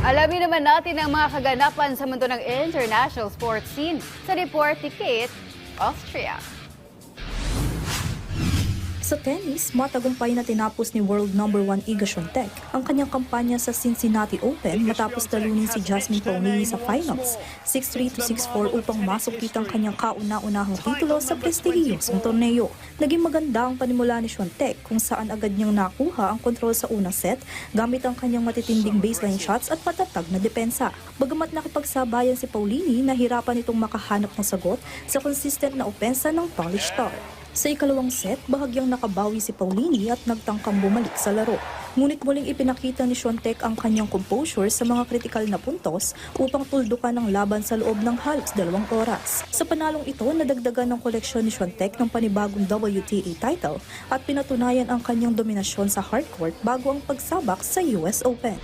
Alamin naman natin ang mga kaganapan sa mundo ng international sports scene sa report ni Kate Austria. Sa tennis, matagumpay na tinapos ni world number 1 Iga Swiatek ang kanyang kampanya sa Cincinnati Open matapos talunin si Jasmine Paolini sa finals, 6-3 to 6-4 upang masukit ang kanyang kauna-unahang titulo sa prestihiyosong torneo. Naging maganda ang panimula ni Swiatek kung saan agad niyang nakuha ang kontrol sa unang set gamit ang kanyang matitinding baseline shots at patatag na depensa. Bagamat nakipagsabayan si Paolini, nahirapan itong makahanap ng sagot sa consistent na opensa ng Polish star. Sa ikalawang set, bahagyang nakabawi si Paolini at nagtangkang bumalik sa laro. Ngunit muling ipinakita ni Swiatek ang kanyang composure sa mga kritikal na puntos upang tuldukan ang laban sa loob ng halos 2 oras. Sa panalong ito, nadagdagan ng koleksyon ni Swiatek ng panibagong WTA title at pinatunayan ang kanyang dominasyon sa hardcourt bago ang pagsabak sa US Open.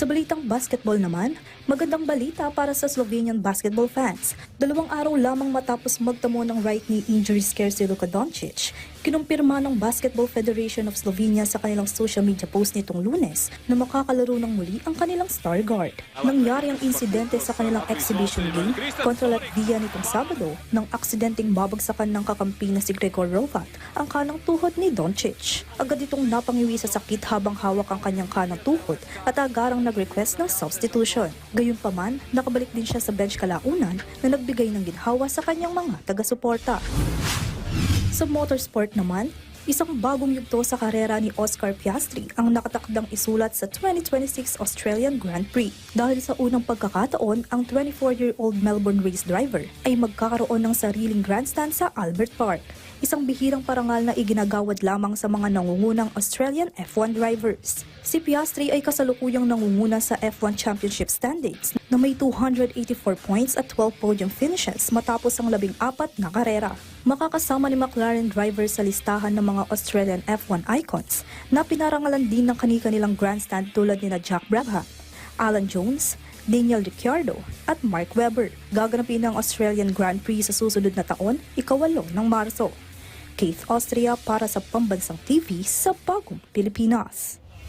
Sa balitang basketball naman, magandang balita para sa Slovenian basketball fans. 2 araw lamang matapos magtamo ng right knee injury scare si Luka Doncic, kinumpirma ng Basketball Federation of Slovenia sa kanilang social media post nitong Lunes na makakalaro ng muli ang kanilang star guard. Nangyari ang insidente sa kanilang exhibition game kontra Latvia nitong Sabado nang aksidenteng babagsakan ng kakampi na si Gregor Rovat ang kanang tuhod ni Doncic. Agad itong napangiwi sa sakit habang hawak ang kanyang kanang tuhod at agarang nag-request ng substitution. Gayunpaman, nakabalik din siya sa bench kalaunan na nagbigay ng ginhawa sa kanyang mga taga-suporta. Sa motorsport naman, isang bagong yugto sa karera ni Oscar Piastri ang nakatakdang isulat sa 2026 Australian Grand Prix. Dahil sa unang pagkakataon, ang 24-year-old Melbourne race driver ay magkakaroon ng sariling grandstand sa Albert Park. Isang bihirang parangal na iginagawad lamang sa mga nangungunang Australian F1 drivers. Si Piastri ay kasalukuyang nangunguna sa F1 Championship standings na may 284 points at 12 podium finishes matapos ang 14 na karera. Makakasama ni McLaren driver sa listahan ng mga Australian F1 icons na pinarangalan din ng kani-kanilang grandstand tulad nina Jack Brabham, Alan Jones, Daniel Ricciardo at Mark Webber. Gaganapin ang Australian Grand Prix sa susunod na taon, ika-8 ng Marso. Kate Austria para sa Pambansang TV sa Bagong Pilipinas.